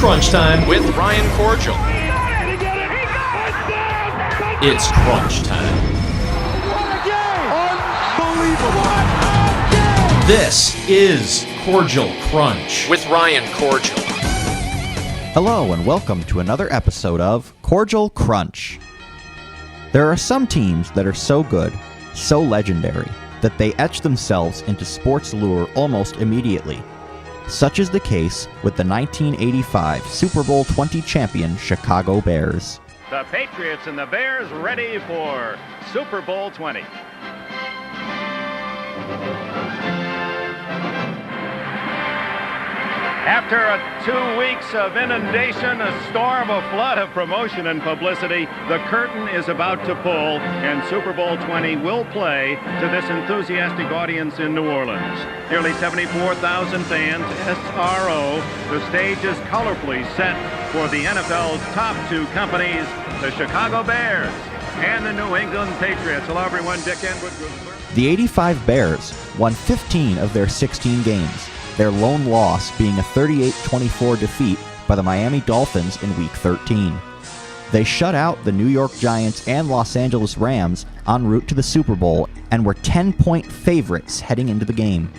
Crunch Time with Ryan Kordziel. It's Crunch Time. What a game! Unbelievable! This is Kordziel Krunch with Ryan Kordziel. Hello and welcome to another episode of Kordziel Krunch. There are some teams that are so good, so legendary, that they etch themselves into sports lore almost immediately. Such is the case with the 1985 Super Bowl XX champion Chicago Bears. The Patriots and the Bears ready for Super Bowl XX. After 2 weeks of inundation, a storm, a flood of promotion and publicity, the curtain is about to pull, and Super Bowl XX will play to this enthusiastic audience in New Orleans. Nearly 74,000 fans, SRO. The stage is colorfully set for the NFL's top two companies, the Chicago Bears and the New England Patriots. Hello, everyone. Dick Enwood. The 85 Bears won 15 of their 16 games, their lone loss being a 38-24 defeat by the Miami Dolphins in Week 13. They shut out the New York Giants and Los Angeles Rams en route to the Super Bowl and were 10-point favorites heading into the game.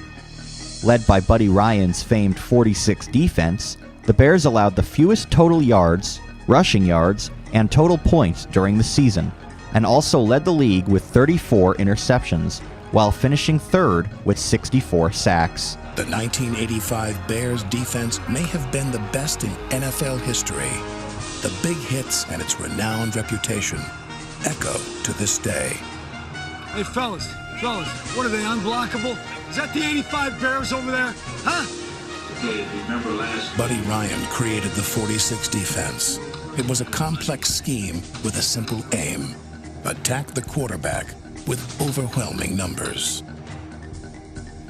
Led by Buddy Ryan's famed 46 defense, the Bears allowed the fewest total yards, rushing yards, and total points during the season, and also led the league with 34 interceptions, while finishing third with 64 sacks. The 1985 Bears defense may have been the best in NFL history. The big hits and its renowned reputation echo to this day. Hey, fellas, what are they, unblockable? Is that the 85 Bears over there? Huh? Buddy Ryan created the 46 defense. It was a complex scheme with a simple aim: attack the quarterback with overwhelming numbers.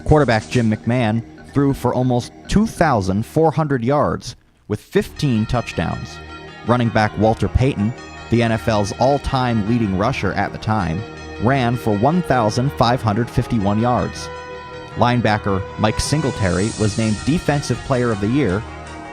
Quarterback Jim McMahon threw for almost 2,400 yards with 15 touchdowns. Running back Walter Payton, the NFL's all-time leading rusher at the time, ran for 1,551 yards. Linebacker Mike Singletary was named Defensive Player of the Year,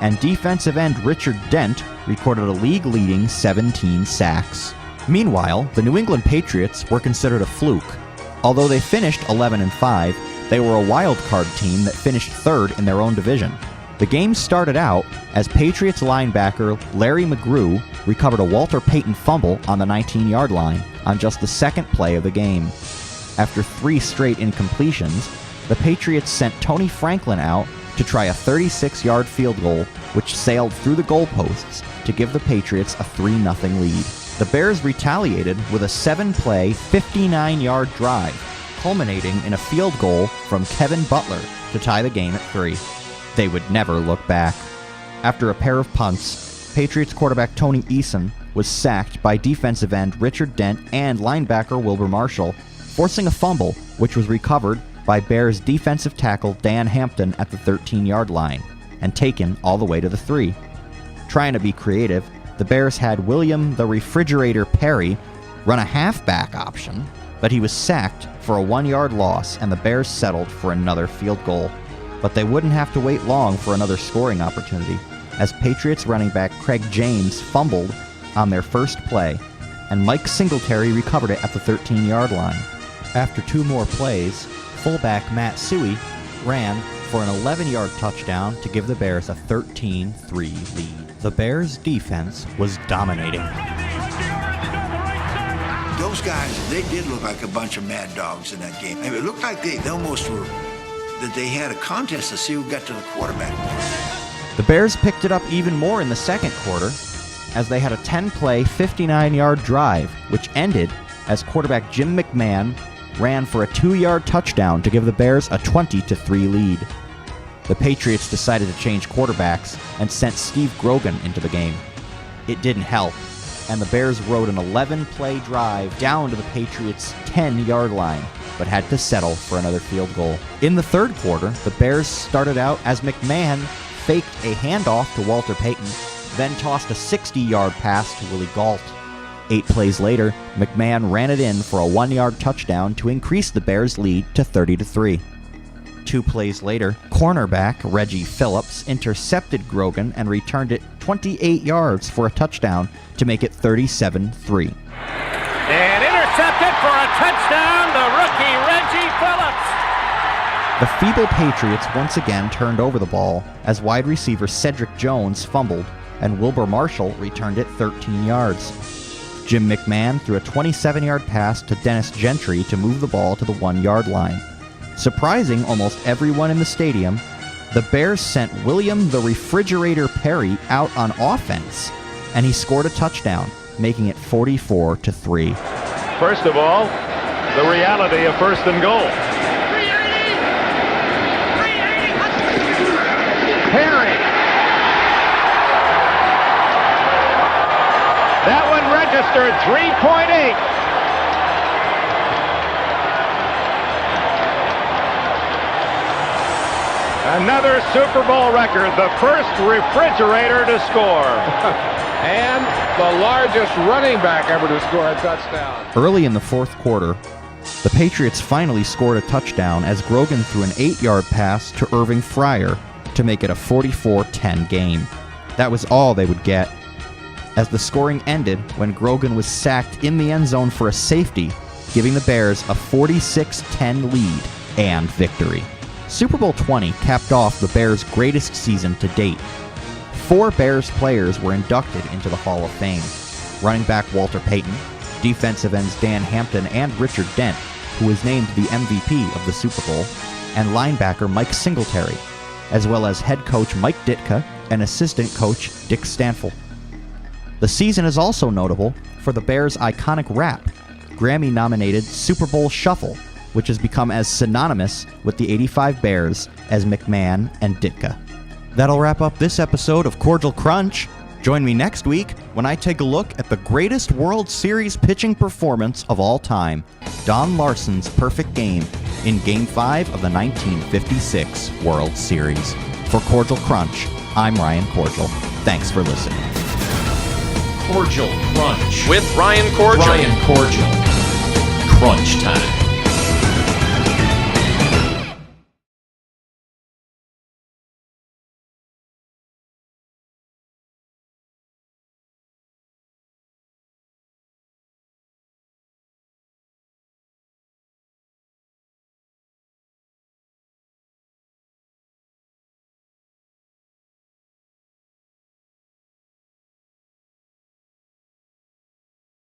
and defensive end Richard Dent recorded a league-leading 17 sacks. Meanwhile, the New England Patriots were considered a fluke. Although they finished 11-5, they were a wild card team that finished third in their own division. The game started out as Patriots linebacker Larry McGrew recovered a Walter Payton fumble on the 19-yard line on just the second play of the game. After 3 straight incompletions, the Patriots sent Tony Franklin out to try a 36-yard field goal, which sailed through the goalposts to give the Patriots a 3-0 lead. The Bears retaliated with a 7-play, 59-yard drive, culminating in a field goal from Kevin Butler to tie the game at 3. They would never look back. After a pair of punts, Patriots quarterback Tony Eason was sacked by defensive end Richard Dent and linebacker Wilbur Marshall, forcing a fumble which was recovered by Bears defensive tackle Dan Hampton at the 13-yard line and taken all the way to the 3. Trying to be creative, the Bears had William the Refrigerator Perry run a halfback option, but he was sacked for a 1-yard loss and the Bears settled for another field goal. But they wouldn't have to wait long for another scoring opportunity, as Patriots running back Craig James fumbled on their first play, and Mike Singletary recovered it at the 13-yard line. After 2 more plays, fullback Matt Suhey ran for an 11-yard touchdown to give the Bears a 13-3 lead. The Bears' defense was dominating. Those guys, they did look like a bunch of mad dogs in that game. I mean, it looked like they almost were, that they had a contest to see who got to the quarterback. The Bears picked it up even more in the second quarter, as they had a 10-play, 59-yard drive, which ended as quarterback Jim McMahon ran for a 2-yard touchdown to give the Bears a 20-3 lead. The Patriots decided to change quarterbacks and sent Steve Grogan into the game. It didn't help, and the Bears rode an 11-play drive down to the Patriots' 10-yard line, but had to settle for another field goal. In the third quarter, the Bears started out as McMahon faked a handoff to Walter Payton, then tossed a 60-yard pass to Willie Gault. 8 plays later, McMahon ran it in for a 1-yard touchdown to increase the Bears' lead to 30-3. 2 plays later, cornerback Reggie Phillips intercepted Grogan and returned it 28 yards for a touchdown to make it 37-3. And intercepted for a touchdown, the rookie Reggie Phillips. The feeble Patriots once again turned over the ball as wide receiver Cedric Jones fumbled and Wilbur Marshall returned it 13 yards. Jim McMahon threw a 27-yard pass to Dennis Gentry to move the ball to the 1-yard line. Surprising almost everyone in the stadium, the Bears sent William the Refrigerator Perry out on offense, and he scored a touchdown, making it 44-3. First of all, the reality of first and goal. Perry. That one registered 3.8. Another Super Bowl record, the first refrigerator to score. And the largest running back ever to score a touchdown. Early in the fourth quarter, the Patriots finally scored a touchdown as Grogan threw an 8-yard pass to Irving Fryer to make it a 44-10 game. That was all they would get, as the scoring ended when Grogan was sacked in the end zone for a safety, giving the Bears a 46-10 lead and victory. Super Bowl 20 capped off the Bears' greatest season to date. 4 Bears players were inducted into the Hall of Fame. Running back Walter Payton, defensive ends Dan Hampton and Richard Dent, who was named the MVP of the Super Bowl, and linebacker Mike Singletary, as well as head coach Mike Ditka and assistant coach Dick Stanfill. The season is also notable for the Bears' iconic rap, Grammy-nominated Super Bowl Shuffle, which has become as synonymous with the '85 Bears as McMahon and Ditka. That'll wrap up this episode of Kordziel Krunch. Join me next week when I take a look at the greatest World Series pitching performance of all time, Don Larsen's perfect game in Game 5 of the 1956 World Series. For Kordziel Krunch, I'm Ryan Kordziel. Thanks for listening. Kordziel Krunch. With Ryan Kordziel. Ryan Kordziel. Crunch time.